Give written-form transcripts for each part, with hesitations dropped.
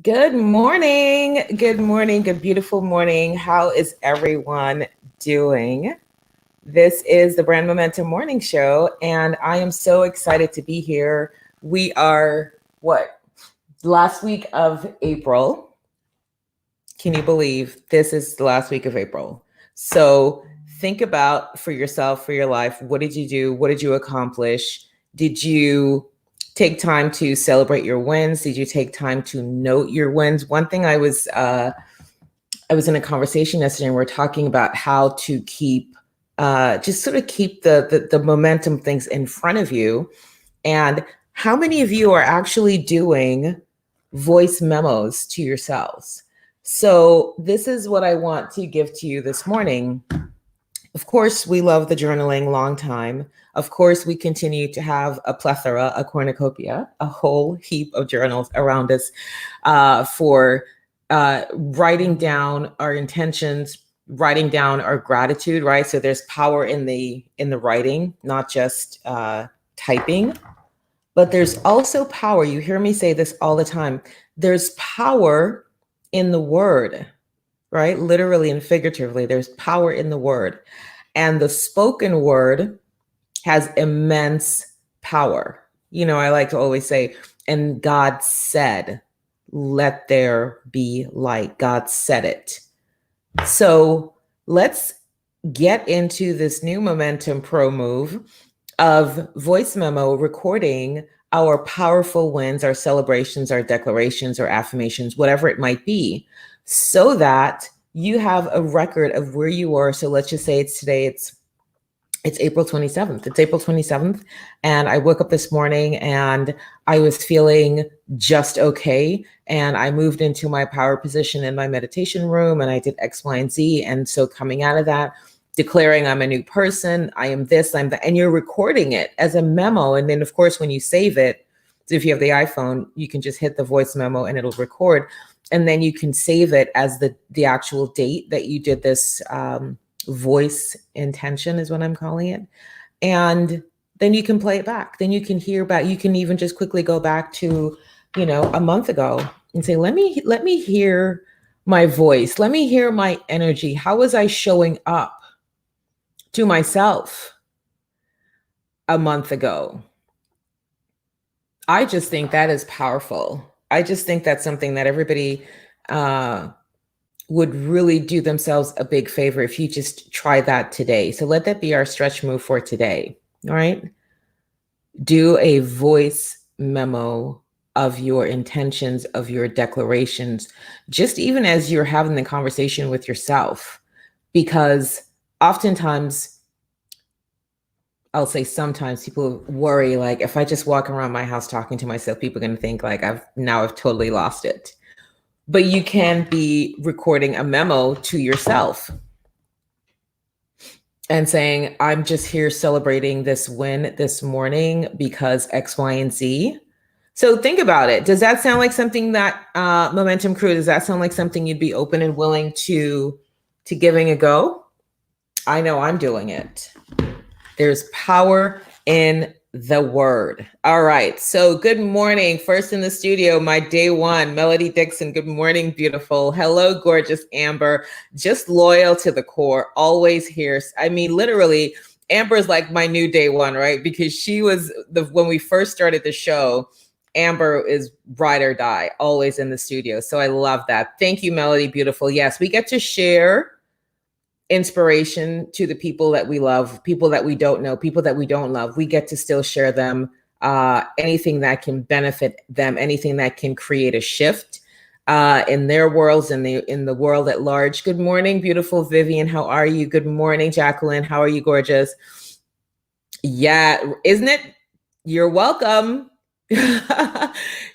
Good morning. Good morning. Good, beautiful morning. How is everyone doing? This is the Brand Momentum Morning Show, and I am so excited to be here. We are, what, last week of April. Can you believe this is the last week of April? So think about for yourself, for your life, what did you do? What did you accomplish? Did you take time to celebrate your wins? Did you take time to note your wins? One thing I was in a conversation yesterday, and we're talking about how to keep just sort of keep the momentum things in front of you. And how many of you are actually doing voice memos to yourselves? So this is what I want to give to you this morning. Of course, we love the journaling long time. Of course, we continue to have a plethora, a cornucopia, a whole heap of journals around us for writing down our intentions, writing down our gratitude, right? So there's power in the writing, not just typing, but there's also power. You hear me say this all the time. There's power in the word, right? Literally and figuratively, there's power in the word. And the spoken word has immense power. You know, I like to always say, and God said, let there be light. God said it. So let's get into this new Momentum Pro move of voice memo recording our powerful wins, our celebrations, our declarations, our affirmations, whatever it might be, so that you have a record of where you are. So let's just say it's today, it's April 27th. It's April 27th. And I woke up this morning and I was feeling just okay. And I moved into my power position in my meditation room and I did X, Y, and Z. And so coming out of that, declaring I'm a new person, I am this, I'm that, and you're recording it as a memo. And then of course, when you save it, so if you have the iPhone, you can just hit the voice memo and it'll record. And then you can save it as the actual date that you did this voice intention is what I'm calling it. And then you can play it back. Then you can hear back. You can even just quickly go back to, a month ago and say, let me hear my voice. Let me hear my energy. How was I showing up to myself a month ago? I just think that is powerful. I just think that's something that everybody would really do themselves a big favor if you just try that today. So let that be our stretch move for today. All right. Do a voice memo of your intentions, of your declarations, just even as you're having the conversation with yourself, because oftentimes, I'll say sometimes people worry, like if I just walk around my house talking to myself, people are going to think like I've totally lost it. But you can be recording a memo to yourself and saying, I'm just here celebrating this win this morning because X, Y, and Z. So think about it. Does that sound like something that Momentum Crew, does that sound like something you'd be open and willing to giving a go? I know I'm doing it. There's power in the word. All right. So good morning. First in the studio, my day one, Melody Dixon. Good morning, beautiful. Hello, gorgeous Amber. Just loyal to the core. Always here. I mean, literally, Amber is like my new day one, right? Because she was when we first started the show, Amber is ride or die, always in the studio. So I love that. Thank you, Melody, beautiful. Yes, we get to share inspiration to the people that we love, people that we don't know, people that we don't love. We get to still share them, anything that can benefit them, anything that can create a shift in their worlds and in the world at large. Good morning, beautiful Vivian. How are you? Good morning, Jacqueline. How are you, gorgeous? Yeah, isn't it? You're welcome.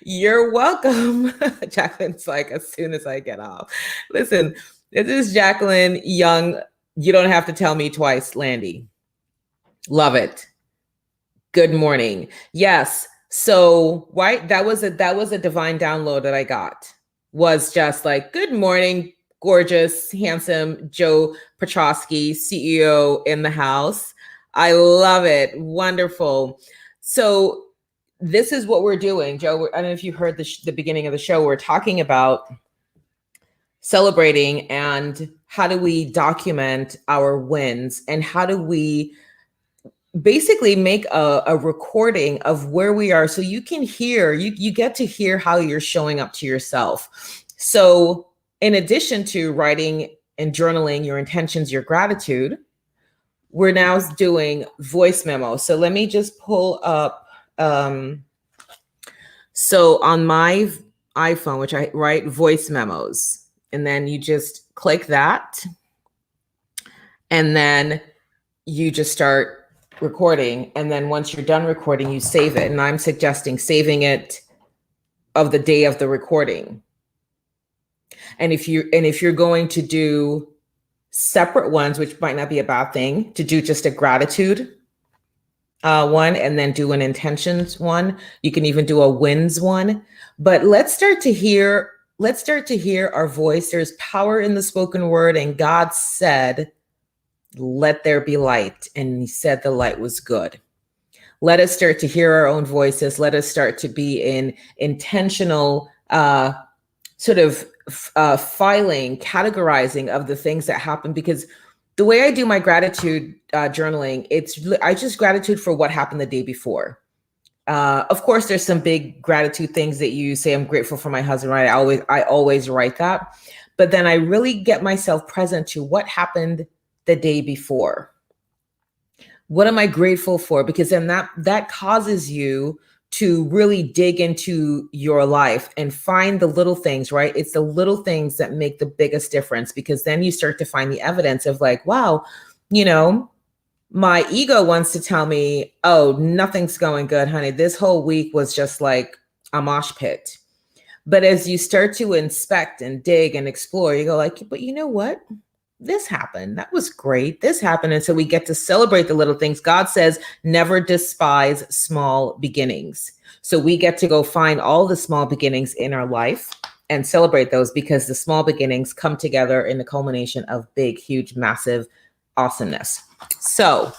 You're welcome. Jacqueline's like, as soon as I get off. Listen, this is Jacqueline Young. You don't have to tell me twice, Landy. Love it. Good morning. Yes. So, right, that was a divine download that I got. Was just like, good morning, gorgeous, handsome Joe Petrosky, CEO in the house. I love it. Wonderful. So this is what we're doing, Joe. I don't know if you heard the beginning of the show. We're talking about celebrating and how do we document our wins, and how do we basically make a recording of where we are, so you can hear, you get to hear how you're showing up to yourself. So in addition to writing and journaling your intentions, your gratitude, we're now doing voice memos. So let me just pull up. So on my iPhone, which I write voice memos, and then you just click that, and then you just start recording. And then once you're done recording, you save it. And I'm suggesting saving it of the day of the recording. And if you're going to do separate ones, which might not be a bad thing, to do just a gratitude one, and then do an intentions one. You can even do a wins one. But let's start to hear our voice. There's power in the spoken word, and God said, "Let there be light," and he said the light was good. Let us start to hear our own voices. Let us start to be in intentional sort of filing, categorizing of the things that happen. Because the way I do my gratitude journaling, I just gratitude for what happened the day before. Of course, there's some big gratitude things that you say. I'm grateful for my husband, right? I always write that. But then I really get myself present to what happened the day before. What am I grateful for? Because then that causes you to really dig into your life and find the little things, right? It's the little things that make the biggest difference, because then you start to find the evidence of like, wow, my ego wants to tell me, oh, nothing's going good, honey. This whole week was just like a mosh pit. But as you start to inspect and dig and explore, you go like, but you know what? This happened. That was great. This happened. And so we get to celebrate the little things. God says, never despise small beginnings. So we get to go find all the small beginnings in our life and celebrate those, because the small beginnings come together in the culmination of big, huge, massive awesomeness. So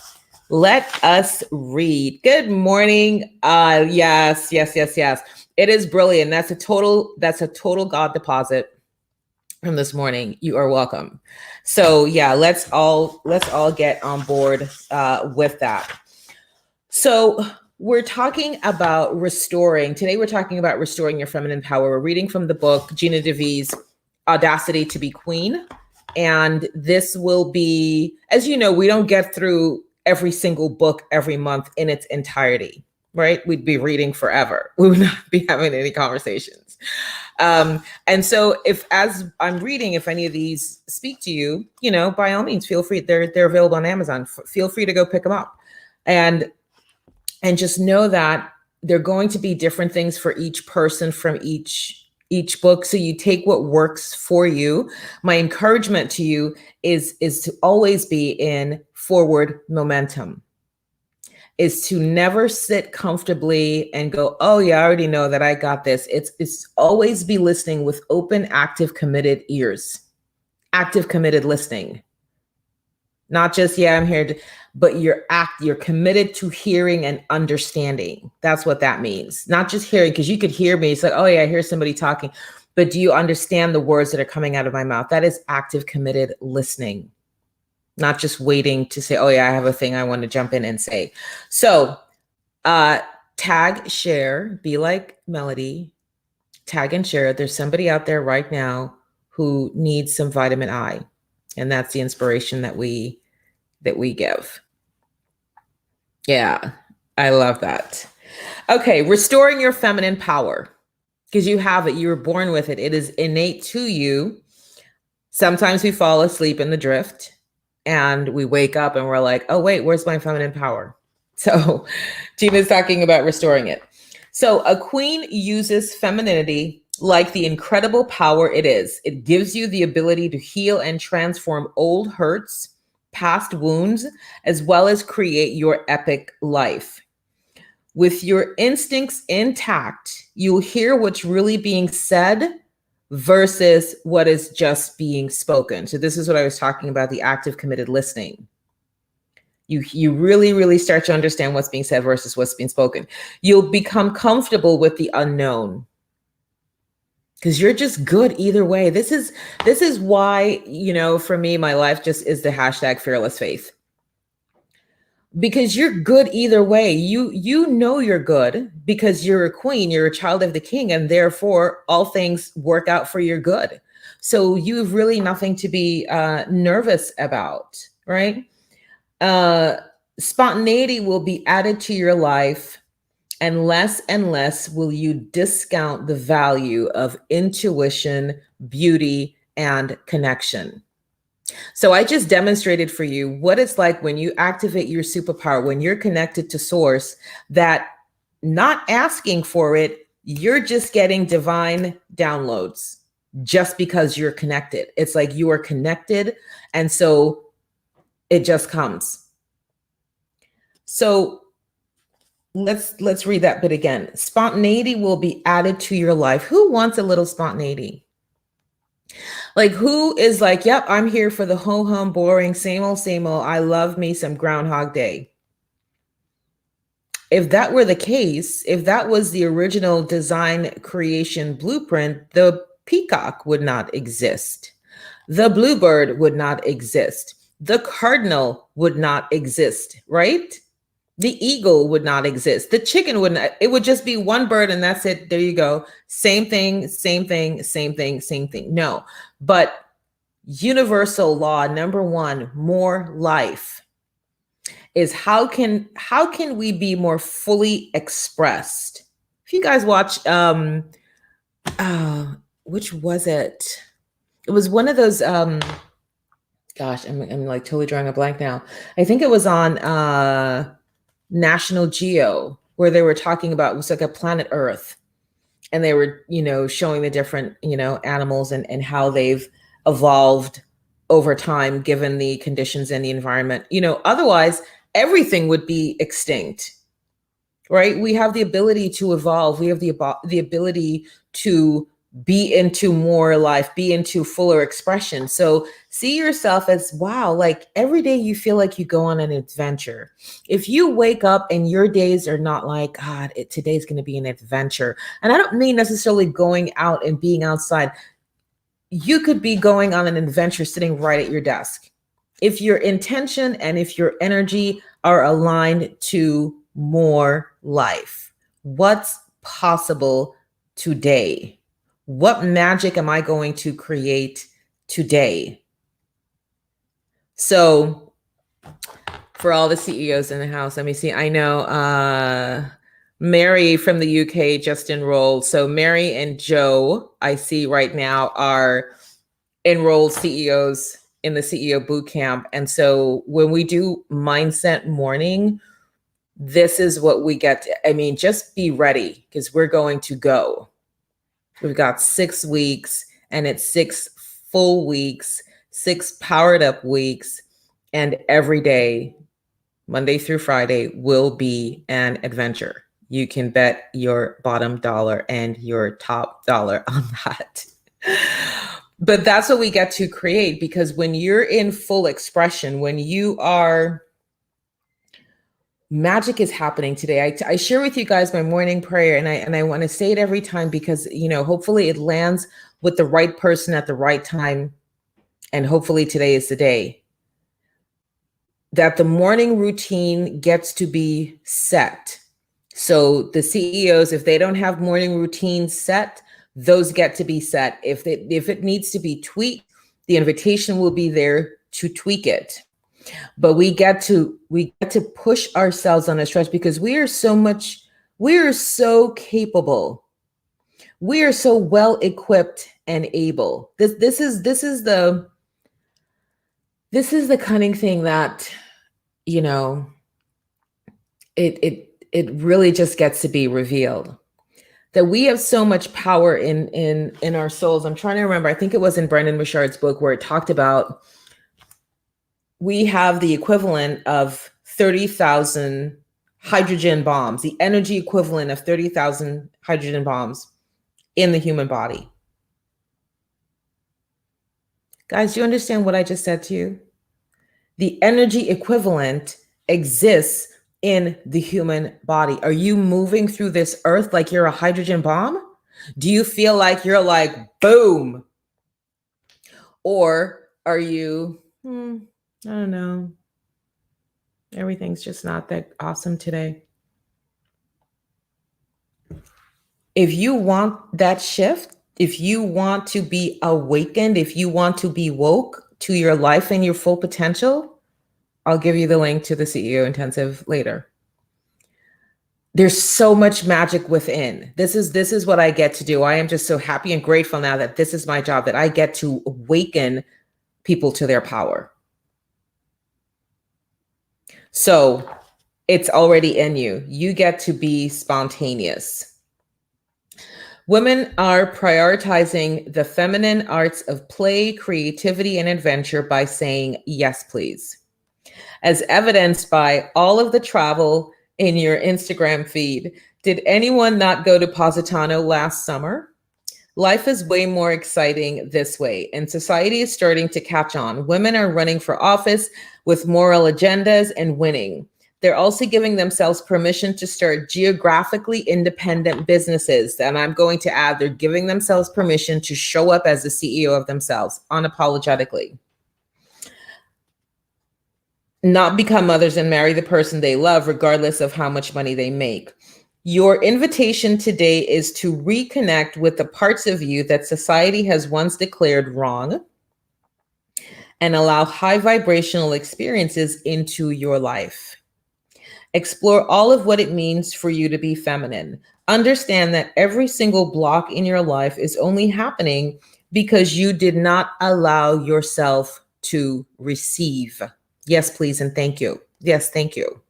let us read. Good morning. Yes. It is brilliant. That's a total God deposit from this morning. You are welcome. So yeah, let's all get on board with that. So we're talking about restoring. Today we're talking about restoring your feminine power. We're reading from the book Gina DeVee's Audacity to be Queen. And this will be, as you know, we don't get through every single book every month in its entirety, right? We'd be reading forever. We would not be having any conversations. And so as I'm reading, if any of these speak to you, by all means, feel free. They're available on Amazon. Feel free to go pick them up. And just know that they're going to be different things for each person from each book. So you take what works for you. My encouragement to you is to always be in forward momentum, is to never sit comfortably and go, oh yeah, I already know that I got this. It's always be listening with open, active, committed ears, active, committed listening. Not just, yeah, I'm here, but you're committed to hearing and understanding. That's what that means. Not just hearing, because you could hear me. It's like, oh yeah, I hear somebody talking, but do you understand the words that are coming out of my mouth? That is active, committed listening. Not just waiting to say, oh yeah, I have a thing I want to jump in and say. So tag, share, be like Melody, tag and share. There's somebody out there right now who needs some vitamin I. And that's the inspiration that we give. Yeah, I love that. Okay, restoring your feminine power, because you have it. You were born with it. It is innate to you. Sometimes we fall asleep in the drift and we wake up and we're like, oh, wait, where's my feminine power? So Gina's talking about restoring it. So a queen uses femininity like the incredible power it is. It gives you the ability to heal and transform old hurts, past wounds, as well as create your epic life. With your instincts intact, you'll hear what's really being said versus what is just being spoken. So this is what I was talking about, the active, committed listening. You really, really start to understand what's being said versus what's being spoken. You'll become comfortable with the unknown because you're just good either way. This is why, for me, my life just is the hashtag fearless faith. Because you're good either way. You know you're good because you're a queen, you're a child of the king, and therefore all things work out for your good. So you have really nothing to be nervous about, right? Spontaneity will be added to your life, and less will you discount the value of intuition, beauty, and connection. So I just demonstrated for you what it's like when you activate your superpower, when you're connected to source, that not asking for it, you're just getting divine downloads just because you're connected. It's like you are connected, and so it just comes. So let's read that bit again. Spontaneity will be added to your life. Who wants a little spontaneity? Like, who is like, yep, I'm here for the ho-hum, boring, same old, I love me some Groundhog Day. If that were the case, if that was the original design creation blueprint, the peacock would not exist. The bluebird would not exist. The cardinal would not exist, right? The eagle would not exist. The chicken would not. It would just be one bird and that's it. There you go. Same thing, same thing, same thing, same thing. No, but universal law number one, more life, is how can we be more fully expressed? If you guys watch, which was it? It was one of those. Gosh, I'm like totally drawing a blank now. I think it was on National Geo, where they were talking about, it was like a planet Earth, and they were, showing the different, animals and how they've evolved over time, given the conditions and the environment. Otherwise everything would be extinct, right? We have the ability to evolve. We have the ability to be into more life, be into fuller expression. So see yourself as, wow, like every day you feel like you go on an adventure. If you wake up and your days are not like, God, today's going to be an adventure. And I don't mean necessarily going out and being outside. You could be going on an adventure sitting right at your desk. If your intention and if your energy are aligned to more life, what's possible today? What magic am I going to create today? So for all the CEOs in the house, let me see. I know Mary from the UK just enrolled. So Mary and Joe, I see right now, are enrolled CEOs in the CEO Bootcamp. And so when we do Mindset Morning, this is what we get to, just be ready because we're going to go. We've got 6 weeks, and it's 6 full weeks, 6 powered up weeks, and every day, Monday through Friday, will be an adventure. You can bet your bottom dollar and your top dollar on that. But that's what we get to create, because when you're in full expression, when you are, magic is happening today. I share with you guys my morning prayer, and I want to say it every time because, hopefully it lands with the right person at the right time. And hopefully today is the day that the morning routine gets to be set. So the CEOs, if they don't have morning routines set, those get to be set. If it needs to be tweaked, the invitation will be there to tweak it. But we get to push ourselves on a stretch because we are so capable. We are so well equipped and able. This is the cunning thing that, it really just gets to be revealed, that we have so much power in our souls. I'm trying to remember. I think it was in Brendon Burchard's book where it talked about we have the equivalent of 30,000 hydrogen bombs, the energy equivalent of 30,000 hydrogen bombs in the human body. Guys, do you understand what I just said to you? The energy equivalent exists in the human body. Are you moving through this earth like you're a hydrogen bomb? Do you feel like you're like, boom? Or are you, I don't know, everything's just not that awesome today? If you want that shift, if you want to be awakened, if you want to be woke to your life and your full potential, I'll give you the link to the CEO intensive later. There's so much magic within. This is what I get to do. I am just so happy and grateful now that this is my job, that I get to awaken people to their power. So it's already in you. You get to be spontaneous. Women are prioritizing the feminine arts of play, creativity, and adventure by saying yes, please. As evidenced by all of the travel in your Instagram feed, did anyone not go to Positano last summer? Life is way more exciting this way, and society is starting to catch on. Women are running for office with moral agendas and winning. They're also giving themselves permission to start geographically independent businesses. And I'm going to add, they're giving themselves permission to show up as the CEO of themselves unapologetically. Not become mothers and marry the person they love, regardless of how much money they make. Your invitation today is to reconnect with the parts of you that society has once declared wrong and allow high vibrational experiences into your life. Explore all of what it means for you to be feminine. Understand that every single block in your life is only happening because you did not allow yourself to receive. Yes, please, and thank you. Yes, thank you.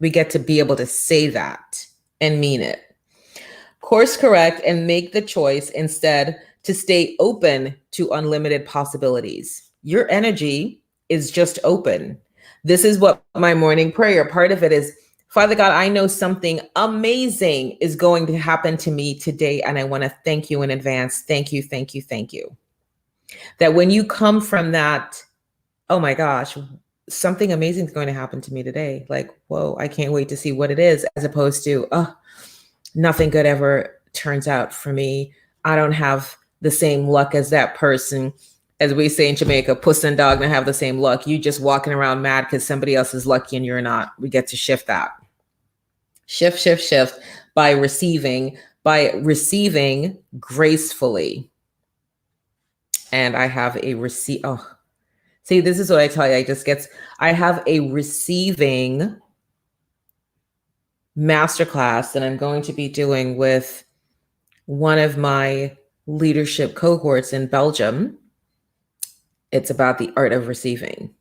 We get to be able to say that and mean it. Course correct and make the choice instead to stay open to unlimited possibilities. Your energy is just open. This is what my morning prayer, part of it is, Father God, I know something amazing is going to happen to me today, and I want to thank you in advance. Thank you, thank you, thank you. That when you come from that, oh my gosh, something amazing is going to happen to me today. Like, whoa, I can't wait to see what it is, as opposed to, oh, nothing good ever turns out for me. I don't have the same luck as that person. As we say in Jamaica, puss and dog don't have the same luck. You just walking around mad because somebody else is lucky and you're not. We get to shift that. Shift by receiving gracefully. And I have a receive. Oh, see, this is what I tell you. I have a receiving masterclass that I'm going to be doing with one of my leadership cohorts in Belgium. It's about the art of receiving,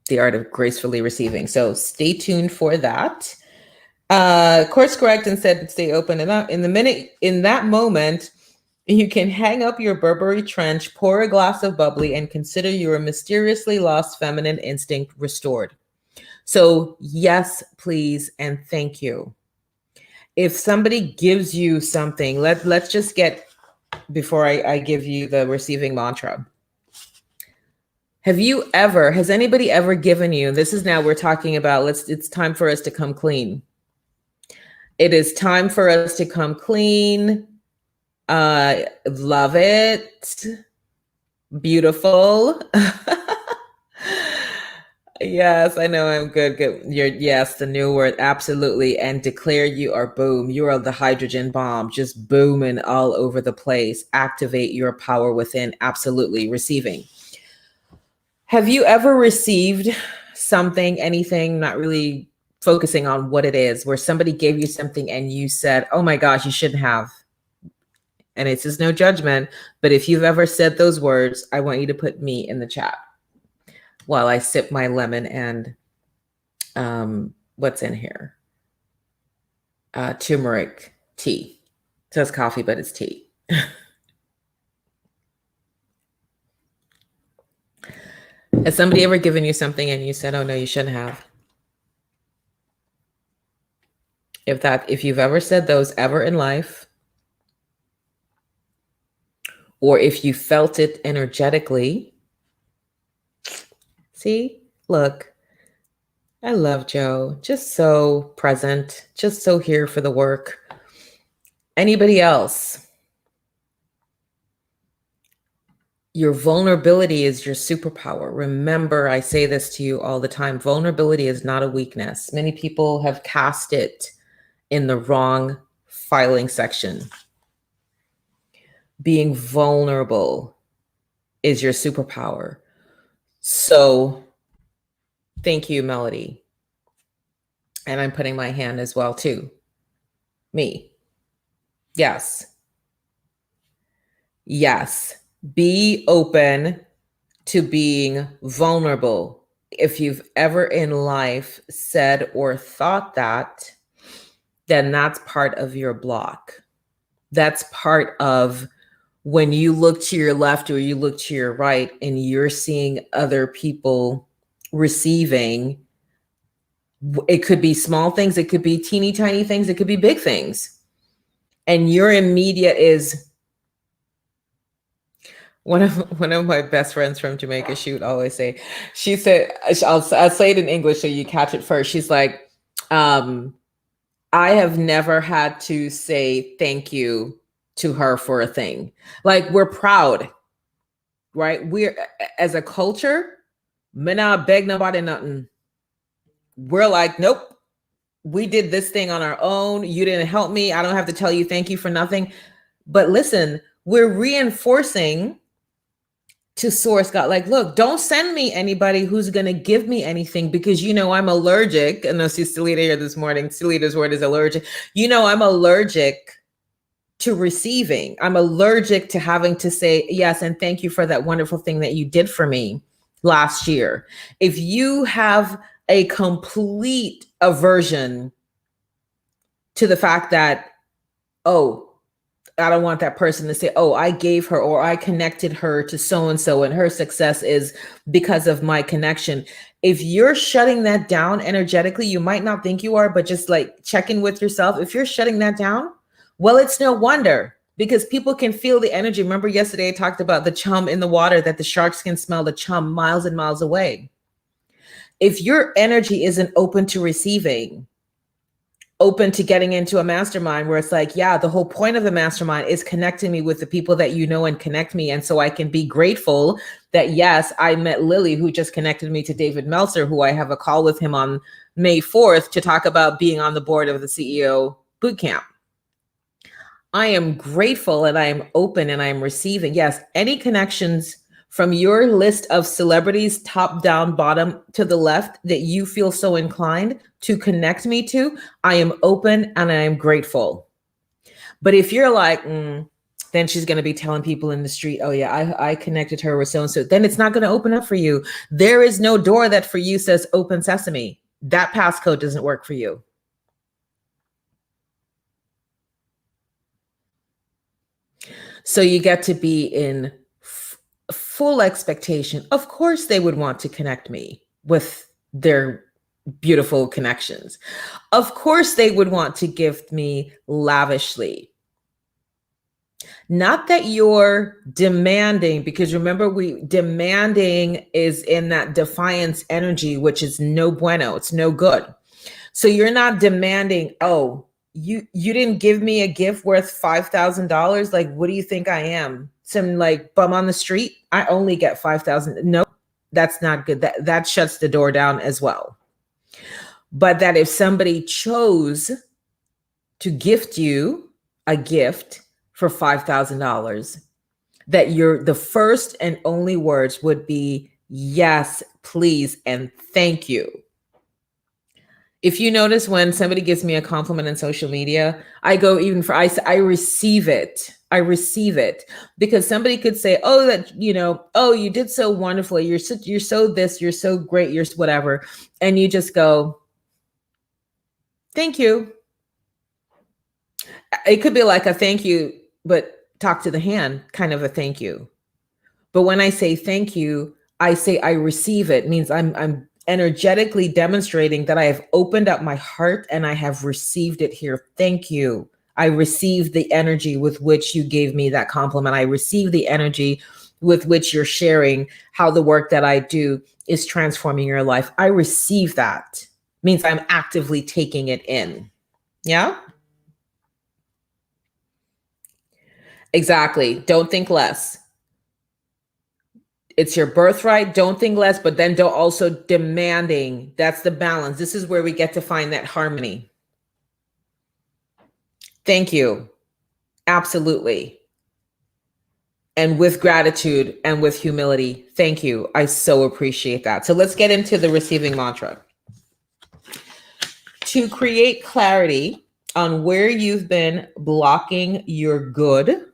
the art of gracefully receiving. So stay tuned for that. Course correct and said stay open. And in that moment, you can hang up your Burberry trench, pour a glass of bubbly, and consider your mysteriously lost feminine instinct restored. So yes, please, and thank you. If somebody gives you something, let's just get, before I give you the receiving mantra. Has anybody ever given you, this is now we're talking about, it's time for us to come clean. It is time for us to come clean. Love it. Beautiful. Yes, I know I'm good. Yes, the new word, absolutely. And declare you are boom. You are the hydrogen bomb, just booming all over the place. Activate your power within, absolutely. Receiving. Have you ever received something, anything, not really focusing on what it is, where somebody gave you something and you said, oh my gosh, you shouldn't have? And it's just no judgment, but if you've ever said those words, I want you to put me in the chat while I sip my lemon and what's in here? Turmeric tea. It says coffee, but it's tea. Has somebody ever given you something and you said, oh no, you shouldn't have? If you've ever said those ever in life, or if you felt it energetically, see, look, I love Joe. Just so present, just so here for the work. Anybody else? Your vulnerability is your superpower. Remember, I say this to you all the time. Vulnerability is not a weakness. Many people have cast it in the wrong filing section. Being vulnerable is your superpower. So thank you, Melody. And I'm putting my hand as well, too. Me. Yes. Yes. Be open to being vulnerable. If you've ever in life said or thought that, then that's part of your block. That's part of when you look to your left or you look to your right and you're seeing other people receiving. It could be small things, it could be teeny tiny things, it could be big things. And your immediate is one of my best friends from Jamaica, she would always say, she said, I'll say it in English so you catch it first. She's like, I have never had to say thank you to her for a thing. Like, we're proud, right? We're, as a culture, me not beg nobody nothing. We're like, nope, we did this thing on our own. You didn't help me. I don't have to tell you thank you for nothing. But listen, we're reinforcing to source God, like, look, don't send me anybody who's going to give me anything, because I'm allergic. And I see Stelita here this morning. Stelita's word is allergic. I'm allergic to receiving. I'm allergic to having to say yes and thank you for that wonderful thing that you did for me last year. If you have a complete aversion to the fact that, oh, I don't want that person to say, oh, I gave her or I connected her to so-and-so and her success is because of my connection. If you're shutting that down energetically, you might not think you are, but just like check in with yourself. If you're shutting that down, well, it's no wonder, because people can feel the energy. Remember yesterday I talked about the chum in the water, that the sharks can smell the chum miles and miles away. If your energy isn't open to receiving, open to getting into a mastermind where it's like, yeah, the whole point of the mastermind is connecting me with the people that and connect me. And so I can be grateful that, yes, I met Lily, who just connected me to David Meltzer, who I have a call with him on May 4th to talk about being on the board of the CEO Bootcamp. I am grateful and I am open and I am receiving. Yes, any connections from your list of celebrities, top down, bottom to the left, that you feel so inclined to connect me to, I am open and I am grateful. But if you're like, then she's going to be telling people in the street, oh yeah, I connected her with so-and-so, then it's not going to open up for you. There is no door that for you says open sesame. That passcode doesn't work for you. So you get to be in full expectation. Of course, they would want to connect me with their beautiful connections. Of course, they would want to gift me lavishly. Not that you're demanding, because remember, demanding is in that defiance energy, which is no bueno. It's no good. So you're not demanding, oh, you didn't give me a gift worth $5,000. Like, what do you think I am? Some like bum on the street? I only get 5,000. No, that's not good. That shuts the door down as well. But that if somebody chose to gift you a gift for $5,000, that the first and only words would be yes, please, and thank you. If you notice, when somebody gives me a compliment on social media, I go even for, I receive it. I receive it, because somebody could say, oh, that, oh, you did so wonderfully. You're so this, you're so great, you're whatever. And you just go, thank you. It could be like a thank you, but talk to the hand kind of a thank you. But when I say thank you, I say I receive it. It means I'm energetically demonstrating that I have opened up my heart and I have received it here. Thank you. I received the energy with which you gave me that compliment. I received the energy with which you're sharing how the work that I do is transforming your life. I receive that. Means I'm actively taking it in. Yeah? Exactly. Don't think less. It's your birthright. Don't think less, but then don't also demanding. That's the balance. This is where we get to find that harmony. Thank you. Absolutely. And with gratitude and with humility. Thank you. I so appreciate that. So let's get into the receiving mantra. To create clarity on where you've been blocking your good,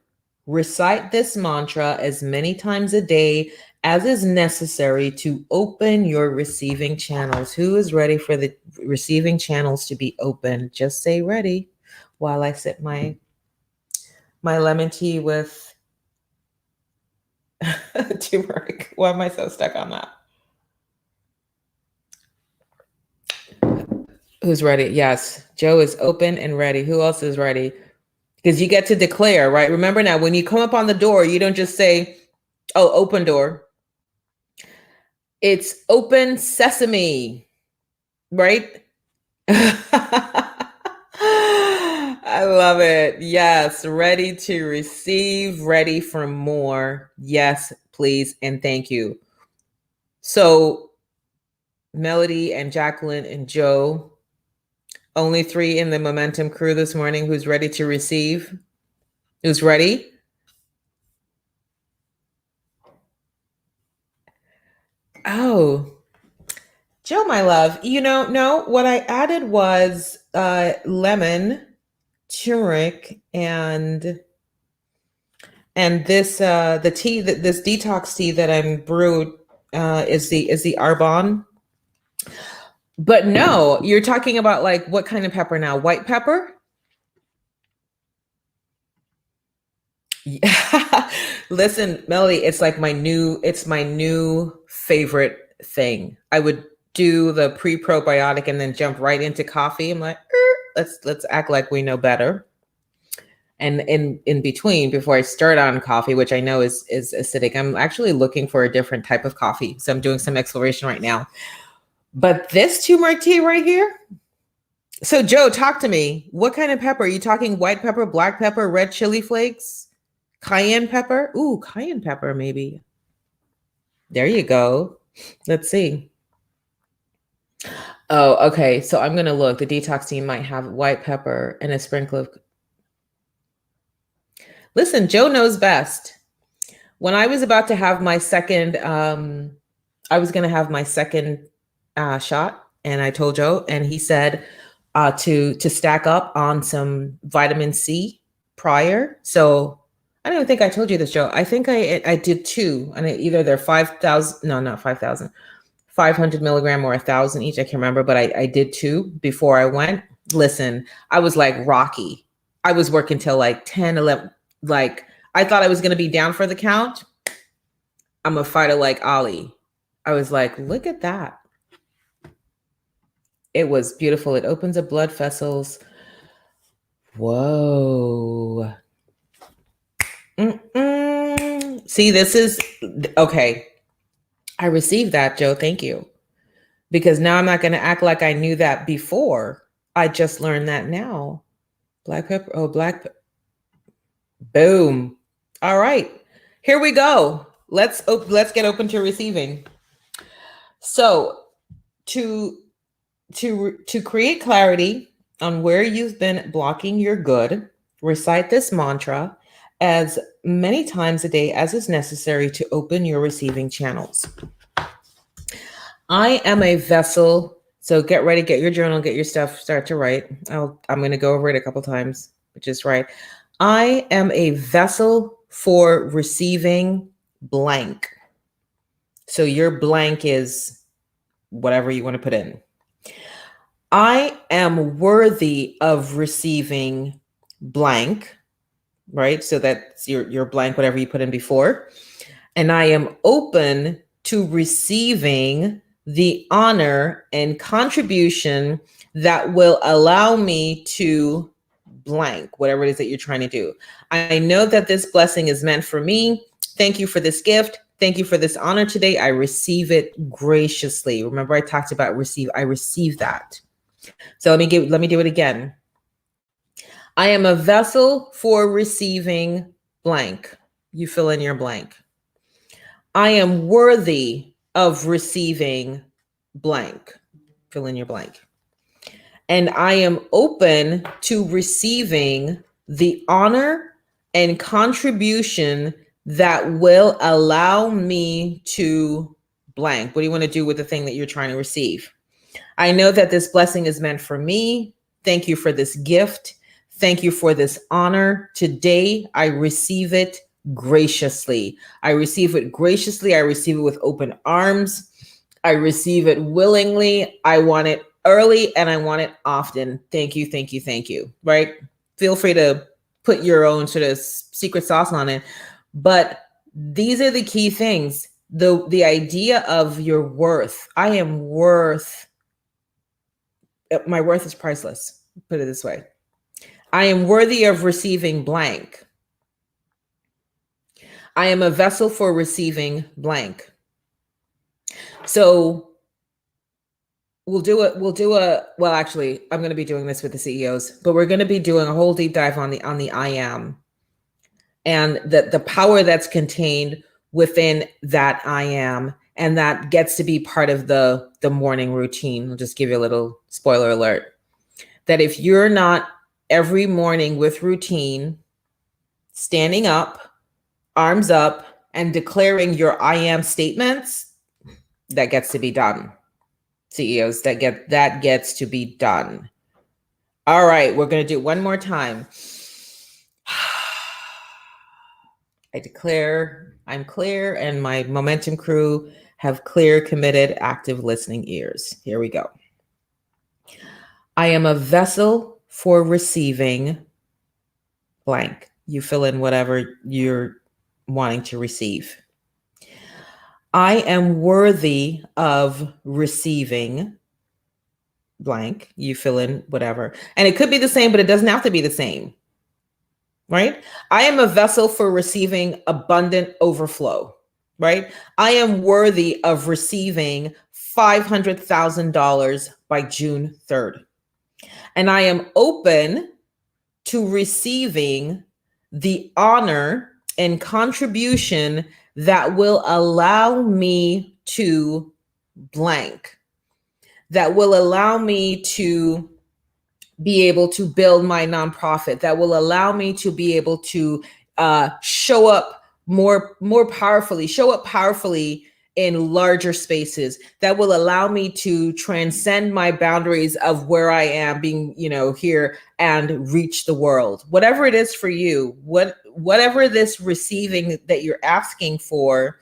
recite this mantra as many times a day as is necessary to open your receiving channels. Who is ready for the receiving channels to be open? Just say ready while I sip my lemon tea with turmeric. Why am I so stuck on that? Who's ready? Yes, Joe is open and ready. Who else is ready? Because you get to declare, right? Remember now, when you come up on the door, you don't just say, oh, open door. It's open sesame, right? I love it. Yes, ready to receive, ready for more. Yes, please, and thank you. So, Melody and Jacqueline and Joe, only 3 in the Momentum crew this morning. Who's ready to receive? Who's ready? Oh, Joe, my love, no, what I added was lemon, turmeric, and this the tea, that this detox tea that I'm brewed is the Arbonne. But no, you're talking about like what kind of pepper now? White pepper? Yeah. Listen, Melody, it's like my new favorite thing. I would do the pre-probiotic and then jump right into coffee. I'm like, let's act like we know better. And in between, before I start on coffee, which I know is acidic, I'm actually looking for a different type of coffee. So I'm doing some exploration right now. But this turmeric tea right here. So Joe, talk to me. What kind of pepper? Are you talking white pepper, black pepper, red chili flakes, cayenne pepper? Ooh, cayenne pepper, maybe. There you go. Let's see. Oh, okay. So I'm going to look. The detox team might have white pepper and a sprinkle of. Listen, Joe knows best. When I was about to have my second, I was going to have my second shot, and I told Joe, and he said to stack up on some vitamin C prior. So I don't even think I told you this, Joe. I think I did 2, and either they're 5,000. No, not 5,000. 500 milligram or 1,000 each. I can't remember, but I did 2 before I went. Listen, I was like Rocky. I was working till like 10, 11. Like I thought I was going to be down for the count. I'm a fighter like Ali. I was like, look at that. It was beautiful. It opens up blood vessels. Whoa. See, this is okay. I received that, Joe. Thank you. Because now I'm not going to act like I knew that before. I just learned that now. Black pepper. Oh, black. Boom. All right. Here we go. Let's get open to receiving. So to create clarity on where you've been blocking your good, recite this mantra as many times a day as is necessary to open your receiving channels. I am a vessel. So get ready, get your journal, get your stuff, start to write. I'm going to go over it a couple times, which is right. I am a vessel for receiving blank. So your blank is whatever you want to put in. I am worthy of receiving blank, right? So that's your blank, whatever you put in before. And I am open to receiving the honor and contribution that will allow me to blank, whatever it is that you're trying to do. I know that this blessing is meant for me. Thank you for this gift. Thank you for this honor today. I receive it graciously. Remember, I talked about receive. I receive that. So let me do it again. I am a vessel for receiving blank. You fill in your blank. I am worthy of receiving blank. Fill in your blank. And I am open to receiving the honor and contribution that will allow me to blank. What do you want to do with the thing that you're trying to receive? I know that this blessing is meant for me. Thank you for this gift. Thank you for this honor. Today, I receive it graciously. I receive it graciously. I receive it with open arms. I receive it willingly. I want it early and I want it often. Thank you, thank you, thank you. Right? Feel free to put your own sort of secret sauce on it. But these are the key things. The idea of your worth. I am worth. My worth is priceless. Put it this way. I am worthy of receiving blank. I am a vessel for receiving blank. So well, actually, I'm going to be doing this with the CEOs, but we're going to be doing a whole deep dive on the I am and the power that's contained within that I am. And that gets to be part of the morning routine. I'll just give you a little spoiler alert that if you're not every morning with routine, standing up, arms up, and declaring your I am statements, that gets to be done. CEOs, that gets to be done. All right, we're going to do it one more time. I declare I'm clear and my momentum crew have clear, committed, active listening ears. Here we go. I am a vessel for receiving blank. You fill in whatever you're wanting to receive. I am worthy of receiving blank. You fill in whatever. And it could be the same, but it doesn't have to be the same. Right? I am a vessel for receiving abundant overflow. Right? I am worthy of receiving $500,000 by June 3rd. And I am open to receiving the honor and contribution that will allow me to blank, that will allow me to be able to build my nonprofit, that will allow me to be able to show up more powerfully in larger spaces, that will allow me to transcend my boundaries of where I am being, here and reach the world. Whatever it is for you, whatever this receiving that you're asking for,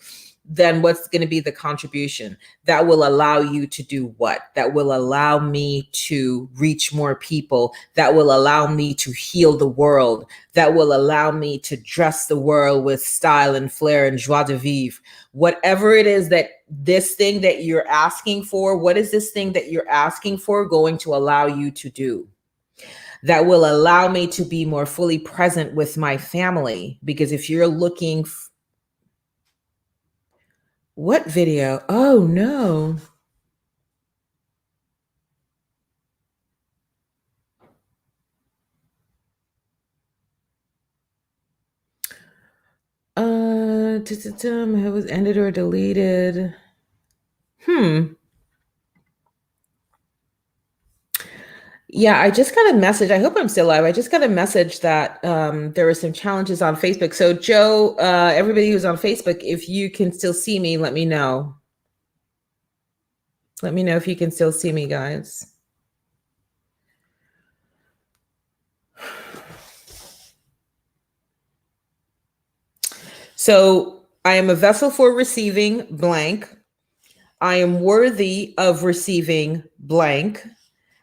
then what's going to be the contribution that will allow you to do what? That will allow me to reach more people, that will allow me to heal the world, that will allow me to dress the world with style and flair and joie de vivre. Whatever it is that this thing that you're asking for, what is this thing that you're asking for going to allow you to do? That will allow me to be more fully present with my family. Because if you're looking what video? Oh no. It was ended or deleted. Yeah, I just got a message. I hope I'm still live. I just got a message that there were some challenges on Facebook. So Joe, everybody who's on Facebook, if you can still see me, let me know. Let me know if you can still see me, guys. So I am a vessel for receiving blank. I am worthy of receiving blank.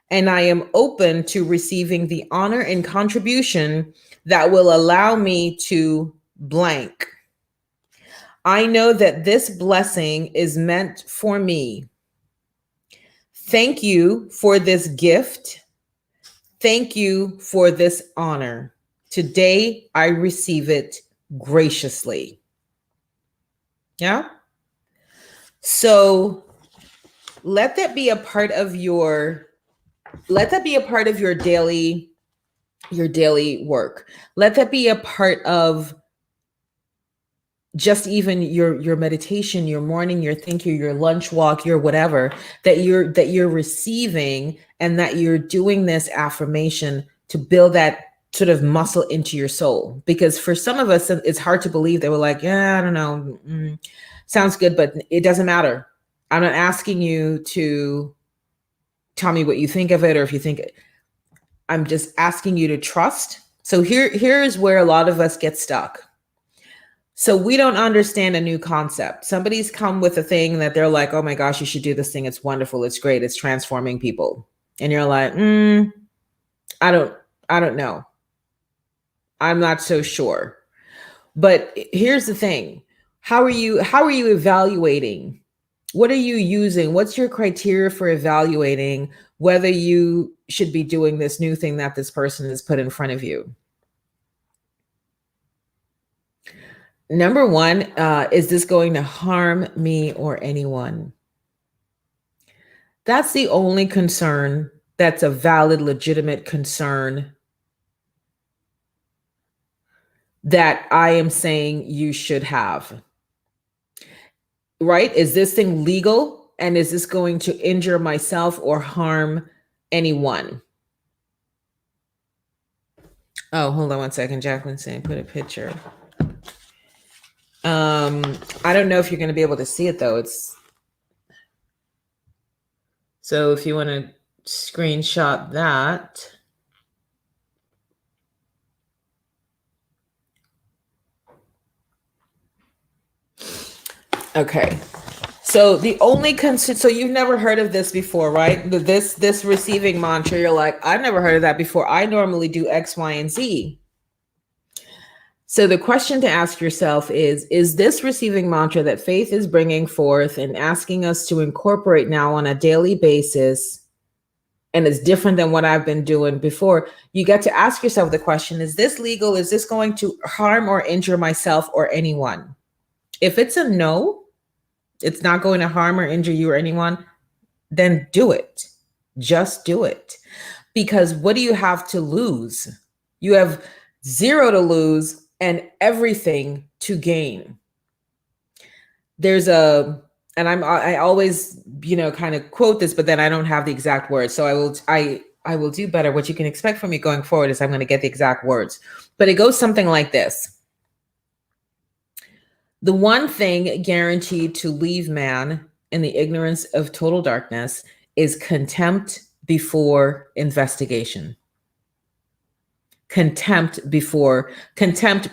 And I am open to receiving the honor and contribution that will allow me to blank. I know that this blessing is meant for me. Thank you for this gift. Thank you for this honor. Today, I receive it graciously. Yeah. So let that be a part of your daily work. Let that be a part of just even your meditation, your morning, your thinking, your lunch walk, your whatever that you're receiving, and that you're doing this affirmation to build that sort of muscle into your soul. Because for some of us, it's hard to believe that we're like, yeah, I don't know, sounds good, but it doesn't matter. I'm not asking you to tell me what you think of it, or if you think I'm just asking you to trust. So here's where a lot of us get stuck. So we don't understand a new concept. Somebody's come with a thing that they're like, oh my gosh, you should do this thing. It's wonderful. It's great. It's transforming people. And you're like, I don't know. I'm not so sure. But here's the thing. How are you evaluating? What are you using? What's your criteria for evaluating whether you should be doing this new thing that this person has put in front of you? Number one, is this going to harm me or anyone? That's the only concern that's a valid, legitimate concern that I am saying you should have. Right? Is this thing legal? And is this going to injure myself or harm anyone? Oh, hold on one second. Jacqueline's saying put a picture. I don't know if you're going to be able to see it though. So if you want to screenshot that. Okay. So the only concern, so you've never heard of this before, right? This receiving mantra, you're like, I've never heard of that before. I normally do X, Y, and Z. So the question to ask yourself is this receiving mantra that Faith is bringing forth and asking us to incorporate now on a daily basis, and it's different than what I've been doing before, you get to ask yourself the question, is this legal? Is this going to harm or injure myself or anyone? If it's a no, it's not going to harm or injure you or anyone, then do it. Just do it. Because what do you have to lose? You have zero to lose and everything to gain. There's and I always, kind of quote this, but then I don't have the exact words. So I will do better. What you can expect from me going forward is I'm going to get the exact words, but it goes something like this. The one thing guaranteed to leave man in the ignorance of total darkness is contempt before investigation. Contempt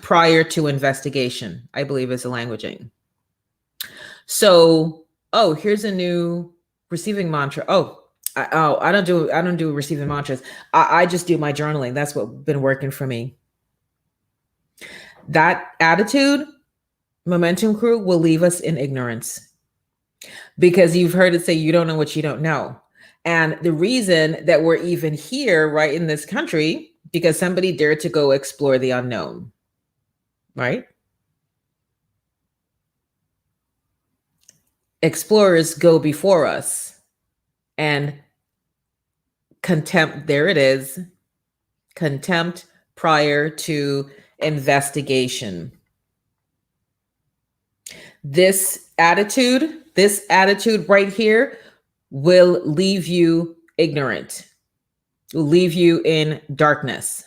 prior to investigation, I believe is the languaging. So, here's a new receiving mantra. I don't do receiving mantras. I just do my journaling. That's what's been working for me. That attitude, Momentum Crew, will leave us in ignorance, because you've heard it say you don't know what you don't know. And the reason that we're even here, right, in this country, because somebody dared to go explore the unknown, right? Explorers go before us, and contempt, there it is, contempt prior to investigation. This attitude right here will leave you ignorant, will leave you in darkness.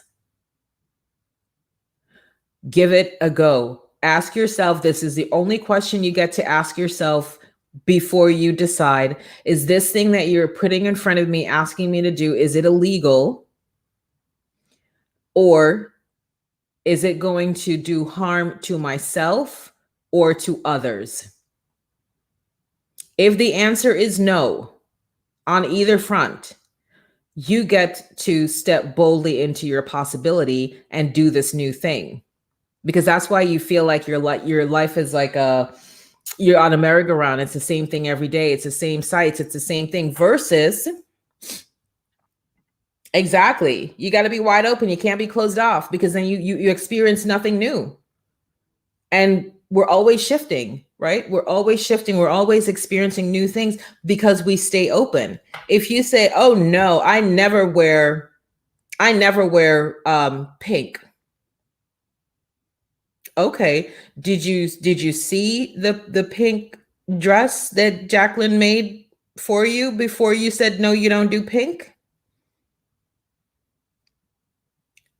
Give it a go. Ask yourself, this is the only question you get to ask yourself before you decide, is this thing that you're putting in front of me, asking me to do, is it illegal? Or is it going to do harm to myself or to others? If the answer is no on either front, you get to step boldly into your possibility and do this new thing. Because that's why you feel like your life is like you're on a merry-go-round. It's the same thing every day. It's the same sights. It's the same thing versus, exactly, you got to be wide open. You can't be closed off, because then you experience nothing new. And we're always shifting. right? We're always shifting. We're always experiencing new things because we stay open. If you say, oh no, I never wear pink. Okay. Did you see the pink dress that Jacqueline made for you before you said no, you don't do pink?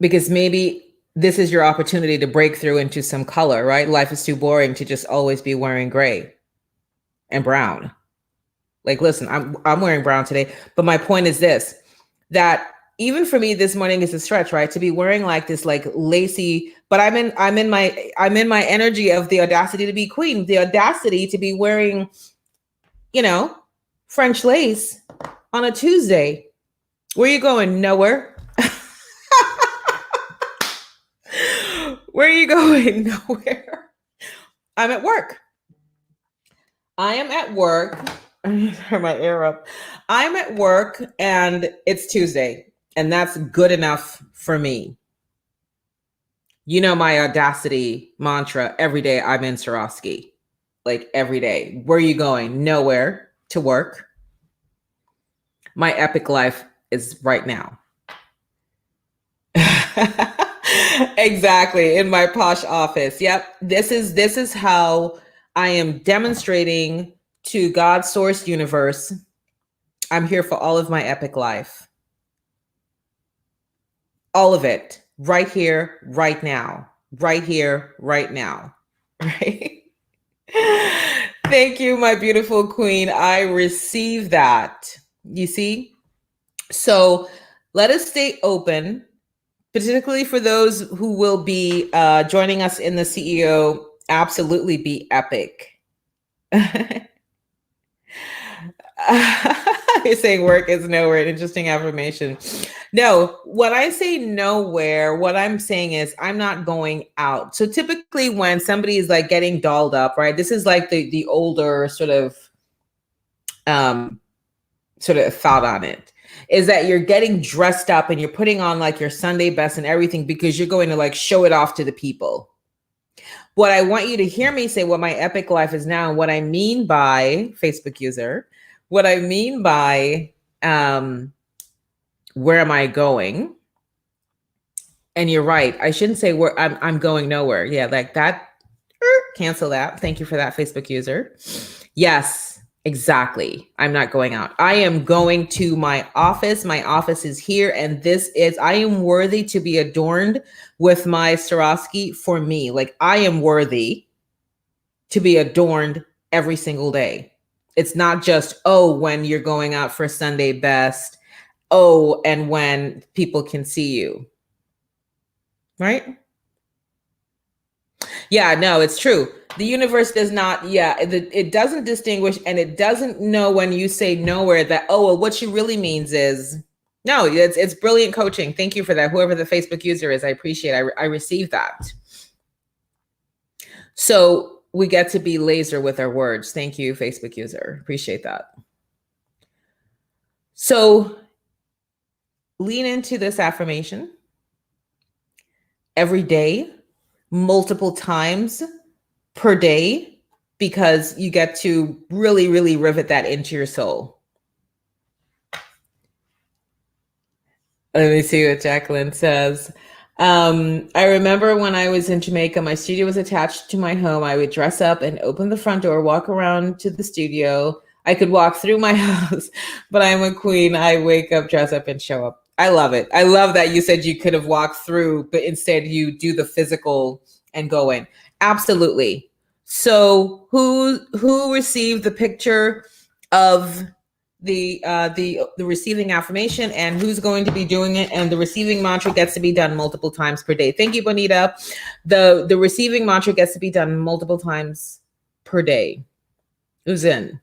Because maybe this is your opportunity to break through into some color, right? Life is too boring to just always be wearing gray and brown. Like, listen, I'm wearing brown today, but my point is this, that even for me this morning is a stretch, right? To be wearing like this like lacy, but I'm in my energy of the audacity to be queen, the audacity to be wearing, French lace on a Tuesday. Where are you going? Nowhere. Where are you going? Nowhere. I'm at work. I am at work. Turn my ear up. I'm at work and it's Tuesday, and that's good enough for me. You know my audacity mantra, every day I'm in Swarovski. Like every day. Where are you going? Nowhere. To work. My epic life is right now. Exactly. In my posh office. Yep. This is how I am demonstrating to God's source universe, I'm here for all of my epic life. All of it. Right here, right now. Right here, right now. Right? Thank you, my beautiful queen. I receive that. You see? So let us stay open, particularly for those who will be joining us in the CEO. Absolutely be epic. You're saying work is nowhere. An interesting affirmation. No, when I say nowhere, what I'm saying is I'm not going out. So typically when somebody is like getting dolled up, right? This is like the older sort of thought on it, is that you're getting dressed up and you're putting on like your Sunday best and everything because you're going to like show it off to the people. What I want you to hear me say, what my epic life is now, and what I mean by Facebook user, what I mean by where am I going? And you're right. I shouldn't say where I'm going nowhere. Yeah, like that. Cancel that. Thank you for that, Facebook user. Yes, exactly. I'm not going out. I am going to my office. My office is here. And I am worthy to be adorned with my Swarovski for me. Like I am worthy to be adorned every single day. It's not just, when you're going out for Sunday best. And when people can see you. Right? Yeah, no, it's true. The universe does not, it doesn't distinguish, and it doesn't know when you say nowhere that, what she really means is, no, it's brilliant coaching. Thank you for that. Whoever the Facebook user is, I appreciate it. I received that. So we get to be laser with our words. Thank you, Facebook user. Appreciate that. So lean into this affirmation every day, multiple times per day, because you get to really, really rivet that into your soul. Let me see what Jacqueline says. I remember when I was in Jamaica, my studio was attached to my home. I would dress up and open the front door, walk around to the studio. I could walk through my house, but I'm a queen. I wake up, dress up, and show up. I love it. I love that you said you could have walked through, but instead you do the physical and go in. Absolutely. So who received the picture of the receiving affirmation, and who's going to be doing it? And the receiving mantra gets to be done multiple times per day. Thank you, Bonita. The receiving mantra gets to be done multiple times per day. Who's in?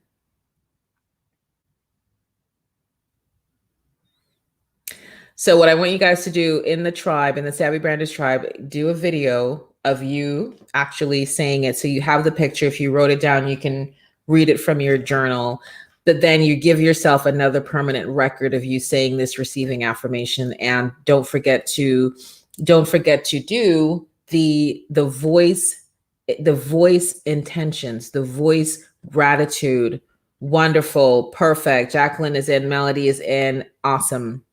So what I want you guys to do in the tribe, in the Savvy Branders tribe, do a video of you actually saying it. So you have the picture. If you wrote it down, you can read it from your journal. But then you give yourself another permanent record of you saying this receiving affirmation. And don't forget to do the voice the voice intentions, the voice gratitude. Wonderful, perfect. Jacqueline is in, Melody is in, awesome.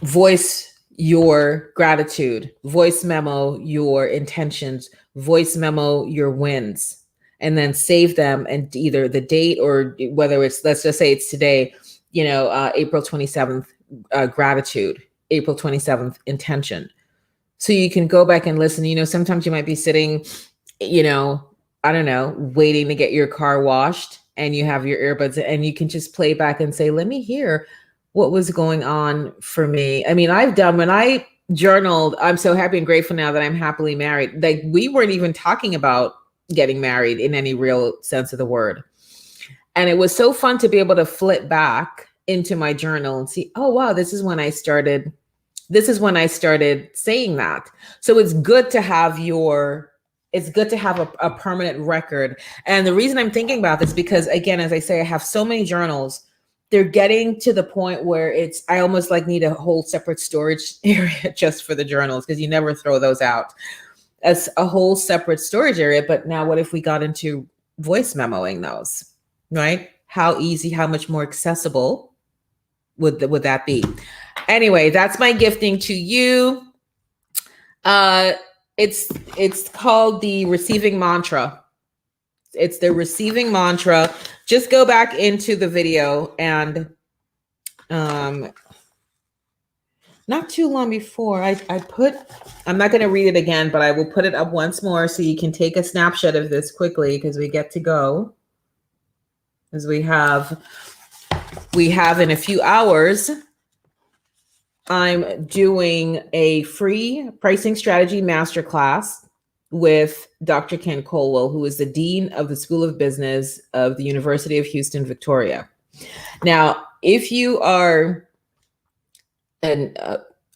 Voice your gratitude, voice memo your intentions, voice memo your wins, and then save them, and either the date or whether it's, let's just say it's today, April 27th, gratitude, April 27th, intention. So you can go back and listen. Sometimes you might be sitting, I don't know, waiting to get your car washed, and you have your earbuds, and you can just play back and say, let me hear what was going on for me. I mean, when I journaled, I'm so happy and grateful now that I'm happily married. Like, we weren't even talking about getting married in any real sense of the word. And it was so fun to be able to flip back into my journal and see, oh, wow, this is when I started saying that. So it's good to have a permanent record. And the reason I'm thinking about this, because again, as I say, I have so many journals. They're getting to the point where I almost like need a whole separate storage area just for the journals, because you never throw those out, as a whole separate storage area. But now what if we got into voice memoing those, right? How easy, how much more accessible would that be? Anyway, that's my gifting to you. It's called the receiving mantra. It's the receiving mantra. Just go back into the video, and not too long before I'm not going to read it again, but I will put it up once more so you can take a snapshot of this quickly, because we get to go, as we have in a few hours. I'm doing a free pricing strategy masterclass with Dr. Ken Colwell, who is the Dean of the School of Business of the University of Houston, Victoria. Now, if you are an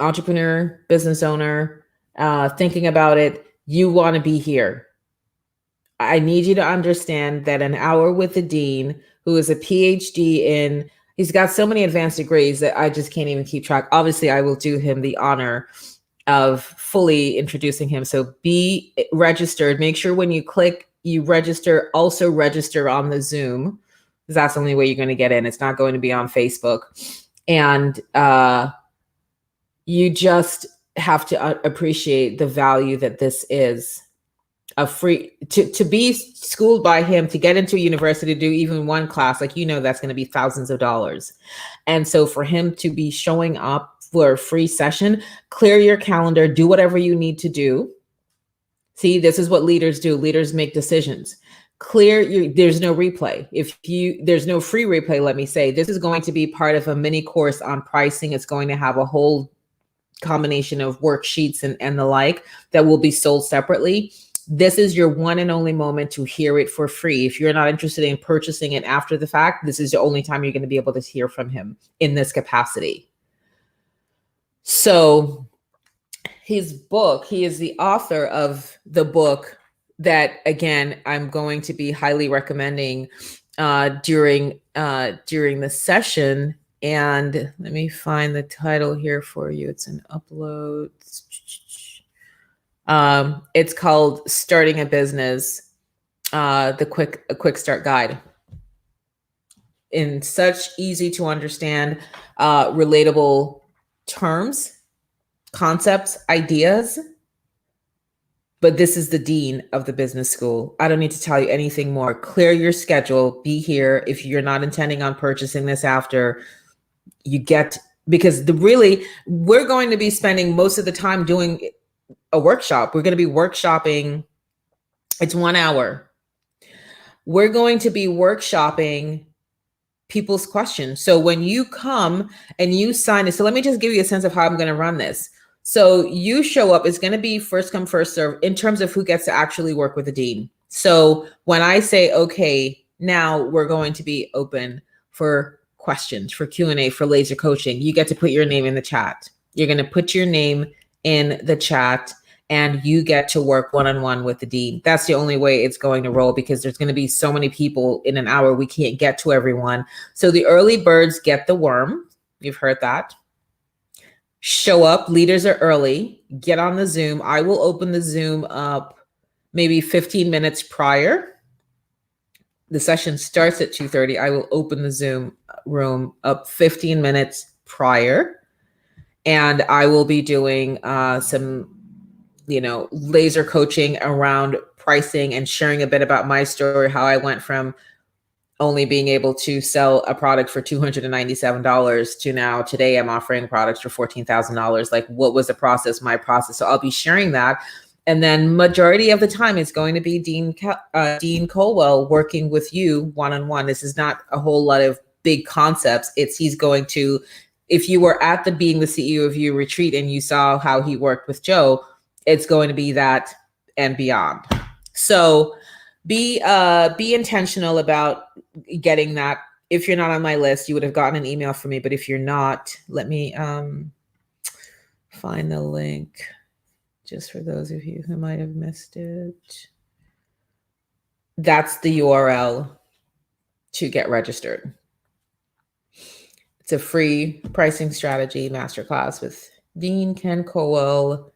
entrepreneur, business owner, thinking about it, you want to be here. I need you to understand that an hour with the Dean, who is a PhD he's got so many advanced degrees that I just can't even keep track. Obviously, I will do him the honor of fully introducing him. So be registered. Make sure when you click, you register, also register on the Zoom, because that's the only way you're going to get in. It's not going to be on Facebook. And you just have to appreciate the value that this is. A free to be schooled by him, to get into a university, to do even one class, that's going to be thousands of dollars. And so for him to be showing up for a free session, clear your calendar, do whatever you need to do. See, this is what leaders do. Leaders make decisions. There's no replay. There's no free replay, let me say. This is going to be part of a mini course on pricing. It's going to have a whole combination of worksheets and the like that will be sold separately. This is your one and only moment to hear it for free. If you're not interested in purchasing it after the fact, this is the only time you're going to be able to hear from him in this capacity. So his book, he is the author of the book that, again, I'm going to be highly recommending during the session. And let me find the title here for you. It's an upload. It's called Starting a Business, a quick start guide, in such easy to understand, relatable terms, concepts, ideas. But this is the Dean of the business school. I don't need to tell you anything more. Clear your schedule, be here. If you're not intending on purchasing this after, because we're going to be spending most of the time doing a workshop. We're going to be workshopping. It's 1 hour. We're going to be workshopping people's questions. So when you come and you sign it, so let me just give you a sense of how I'm going to run this. So you show up, it's going to be first come, first serve in terms of who gets to actually work with the Dean. So when I say, okay, now we're going to be open for questions, for Q&A, for laser coaching, you get to put your name in the chat. You're going to put your name in the chat, and you get to work one-on-one with the Dean. That's the only way it's going to roll, because there's going to be so many people in an hour. We can't get to everyone. So the early birds get the worm. You've heard that. Show up. Leaders are early. Get on the Zoom. I will open the Zoom up maybe 15 minutes prior. The session starts at 2:30. I will open the Zoom room up 15 minutes prior. And I will be doing some, laser coaching around pricing and sharing a bit about my story, how I went from only being able to sell a product for $297 to now today I'm offering products for $14,000. Like, what was the process, my process? So I'll be sharing that. And then majority of the time it's going to be Dean Colwell working with you one-on-one. This is not a whole lot of big concepts. He's going to, if you were at the Being the CEO of You retreat and you saw how he worked with Joe, it's going to be that and beyond. So be intentional about getting that. If you're not on my list, you would have gotten an email from me. But if you're not, let me find the link just for those of you who might have missed it. That's the URL to get registered. It's a free pricing strategy masterclass with Dean Ken Colwell.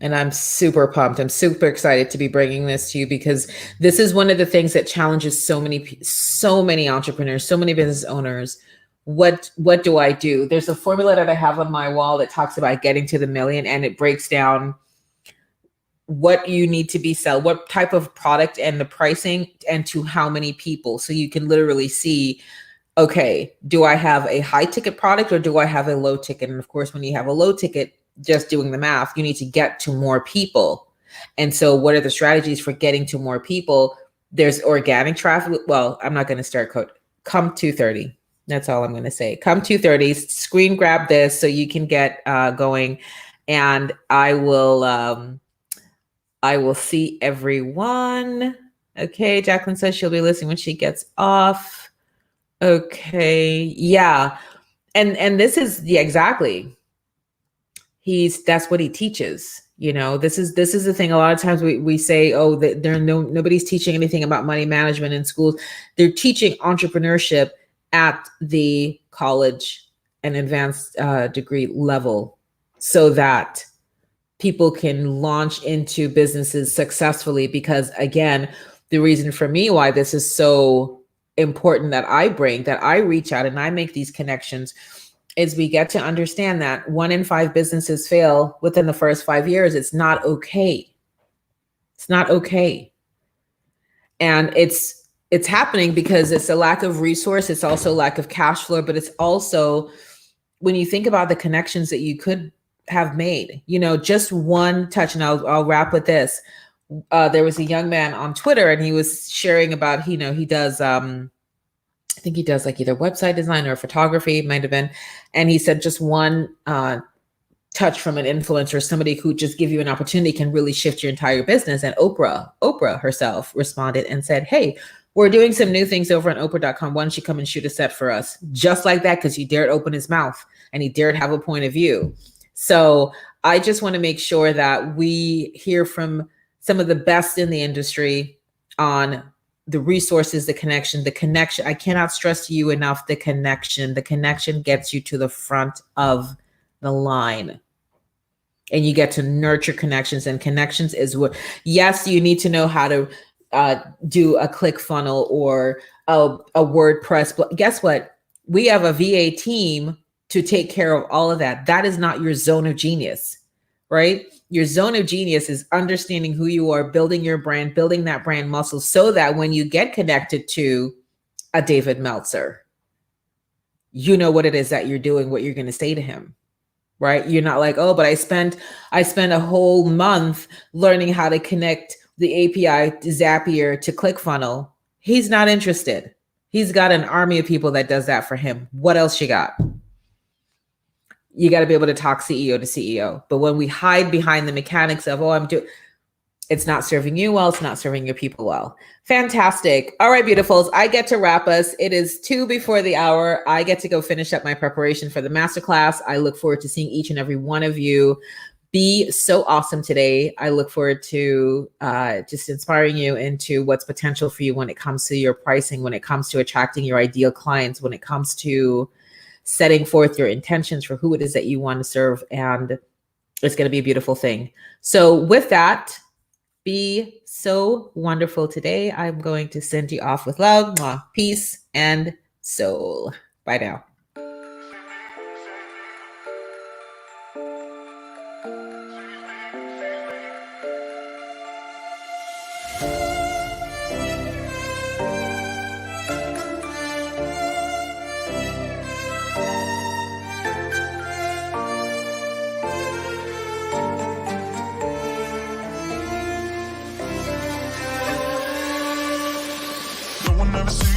And I'm super pumped. I'm super excited to be bringing this to you because this is one of the things that challenges so many entrepreneurs, so many business owners. What do I do? There's a formula that I have on my wall that talks about getting to the million, and it breaks down what you need to be sell, what type of product and the pricing and to how many people. So you can literally see, okay, do I have a high ticket product or do I have a low ticket? And of course, when you have a low ticket, just doing the math, you need to get to more people. And so what are the strategies for getting to more people? There's organic traffic. Well, I'm not going to start code. Come 2:30. That's all I'm going to say. Come 2:30, screen grab this so you can get going. And I will see everyone. Okay. Jacqueline says she'll be listening when she gets off. Okay. Yeah. And this is exactly. That's what he teaches. This is the thing. A lot of times we say, oh, nobody's teaching anything about money management in schools. They're teaching entrepreneurship at the college and advanced degree level so that people can launch into businesses successfully. Because again, the reason for me why this is so important that I reach out and I make these connections is we get to understand that 1 in 5 businesses fail within the first 5 years. It's not okay. It's not okay. And it's happening because it's a lack of resource. It's also lack of cash flow, but it's also when you think about the connections that you could have made, just one touch. And I'll wrap with this. There was a young man on Twitter and he was sharing about, he does, I think he does like either website design or photography, might have been. And he said just one touch from an influencer, somebody who just give you an opportunity can really shift your entire business. And Oprah herself responded and said, hey, we're doing some new things over on Oprah.com. Why don't you come and shoot a set for us? Just like that, because he dared open his mouth and he dared have a point of view. So I just want to make sure that we hear from some of the best in the industry on the resources, the connection. I cannot stress to you enough, the connection gets you to the front of the line and you get to nurture connections, and connections is what, yes, you need to know how to do a ClickFunnels or a WordPress, but guess what? We have a VA team to take care of all of that. That is not your zone of genius, right? Your zone of genius is understanding who you are, building your brand, building that brand muscle so that when you get connected to a David Meltzer, you know what it is that you're doing, what you're going to say to him, right? You're not like, oh, but I spent a whole month learning how to connect the API to Zapier to ClickFunnels. He's not interested. He's got an army of people that does that for him. What else you got? You got to be able to talk CEO to CEO. But when we hide behind the mechanics of, it's not serving you well, it's not serving your people well. Fantastic. All right, beautifuls. I get to wrap us. It is 2 before the hour. I get to go finish up my preparation for the masterclass. I look forward to seeing each and every one of you be so awesome today. I look forward to just inspiring you into what's potential for you when it comes to your pricing, when it comes to attracting your ideal clients, when it comes to setting forth your intentions for who it is that you want to serve. And it's going to be a beautiful thing. So with that, be so wonderful today. I'm going to send you off with love, peace, and soul. Bye now. No one ever see